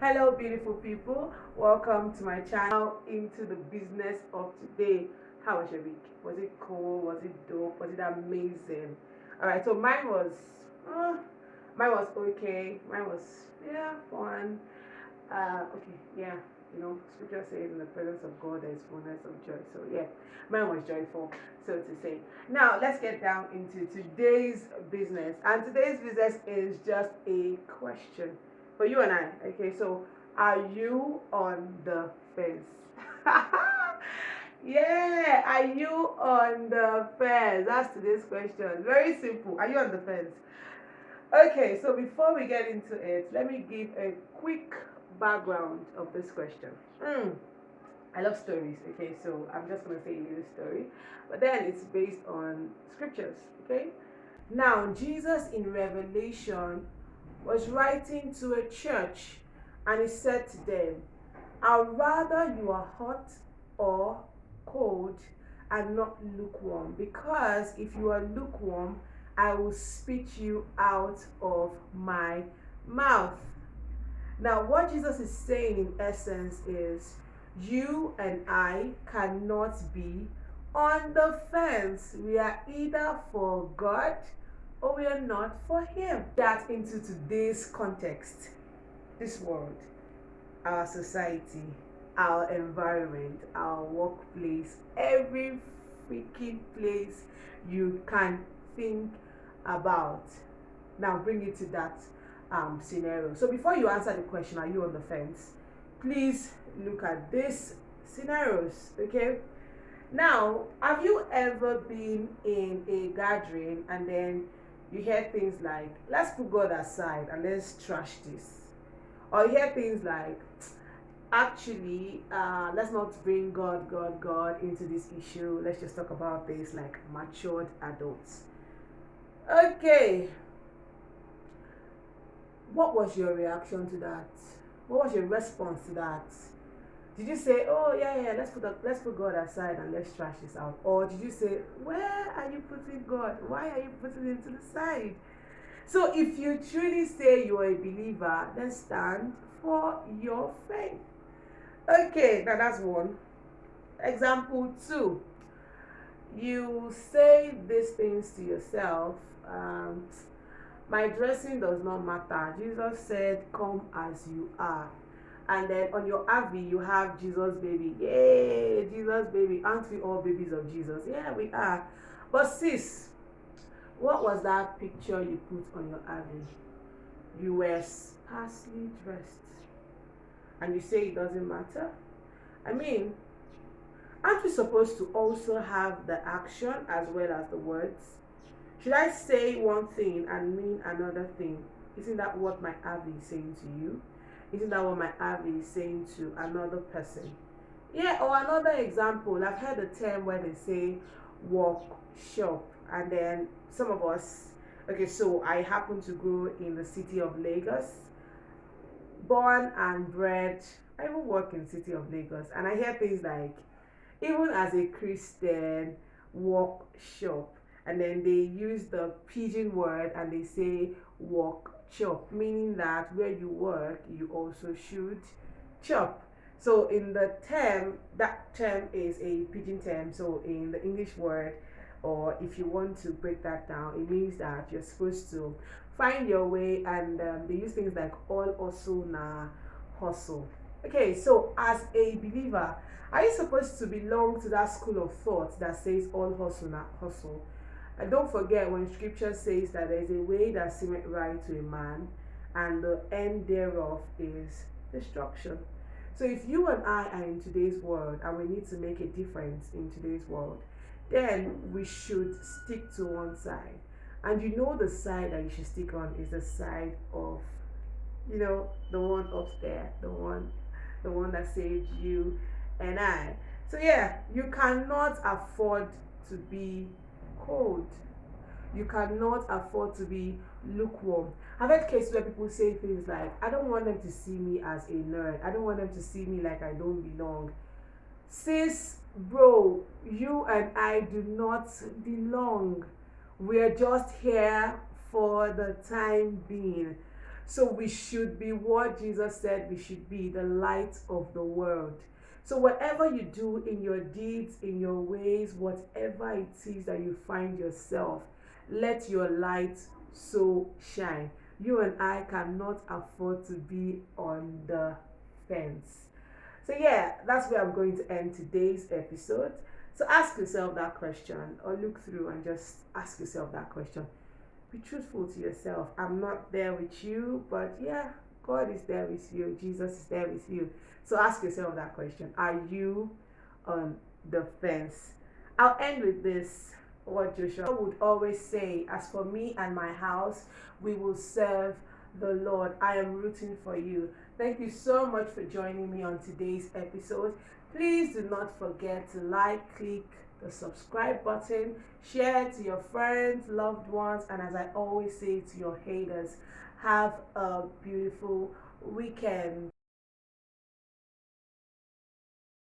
Hello, beautiful people. Welcome to my channel. Into the business of today. How was your week? Was it cool? Was it dope? Was it amazing? All right. So uh, mine was okay. Mine was fun. Okay, yeah. Scripture says in the presence of God there is fullness of joy. So yeah, mine was joyful, so to say. Now let's get down into today's business. And today's business is just a question for you and I. Okay, so are you on the fence? Yeah, are you on the fence? That's today's question. Very simple. Are you on the fence? Okay, so before we get into it, let me give a quick background of this question. Mm, I love stories, okay, so I'm just going to say a little story, but then it's based on scriptures, okay? Now, Jesus in Revelation was writing to a church and he said to them, I'd rather you are hot or cold and not lukewarm, because if you are lukewarm, I will spit you out of my mouth. Now, what Jesus is saying in essence is you and I cannot be on the fence. We are either for God or we are not for Him. That into today's context, this world, our society, our environment, our workplace, every freaking place you can think about. Now bring it to that scenario. So before you answer the question, are you on the fence? Please look at these scenarios, okay? Now, have you ever been in a gathering and then you hear things like, let's put God aside and let's trash this? Or you hear things like, actually, let's not bring God into this issue. Let's just talk about this like matured adults. Okay, what was your reaction to that? What was your response to that? Did you say, "Oh yeah, let's put God aside and let's trash this out," or did you say, "Where are you putting God? Why are you putting Him to the side?" So, if you truly say you are a believer, then stand for your faith. Okay, now that's one. Example two, you say these things to yourself. My dressing does not matter. Jesus said, come as you are. And then on your Avi, you have Jesus baby. Yay, Jesus baby. Aren't we all babies of Jesus? Yeah, we are. But sis, what was that picture you put on your Avi? You were sparsely dressed. And you say it doesn't matter? I mean, aren't we supposed to also have the action as well as the words? Should I say one thing and mean another thing? Isn't that what my Avi is saying to you? Isn't that what my Avi is saying to another person? Yeah, or another example, I've heard a term where they say walk shop, and then some of us, okay, so I happen to grow in the city of Lagos, born and bred. I even work in the city of Lagos, and I hear things like, even as a Christian, walk shop. And then they use the pidgin word and they say walk chop, meaning that where you work, you also should chop. So in the term, that term is a pidgin term. So in the English word, or if you want to break that down, it means that you're supposed to find your way, and they use things like all hustle na hustle. Okay, so as a believer, are you supposed to belong to that school of thought that says all hustle na hustle? And don't forget when scripture says that there is a way that seemeth right to a man, and the end thereof is destruction. So if you and I are in today's world and we need to make a difference in today's world, then we should stick to one side. And you know the side that you should stick on is the side of, the one up there, the one that saved you and I. So yeah, you cannot afford to be cold. You cannot afford to be lukewarm. I've had cases where people say things like, I don't want them to see me as a nerd. I don't want them to see me like I don't belong. Sis, bro, you and I do not belong. We're just here for the time being. So we should be what Jesus said we should be, the light of the world. So whatever you do in your deeds, in your ways, whatever it is that you find yourself, let your light so shine. You and I cannot afford to be on the fence. So yeah, that's where I'm going to end today's episode. So ask yourself that question, or look through and just ask yourself that question. Be truthful to yourself. I'm not there with you, but yeah, God is there with you. Jesus is there with you. So ask yourself that question. Are you on the fence? I'll end with this. What Joshua would always say: as for me and my house, we will serve the Lord. I am rooting for you. Thank you so much for joining me on today's episode. Please do not forget to like, click the subscribe button, share to your friends, loved ones, and as I always say to your haters, have a beautiful weekend.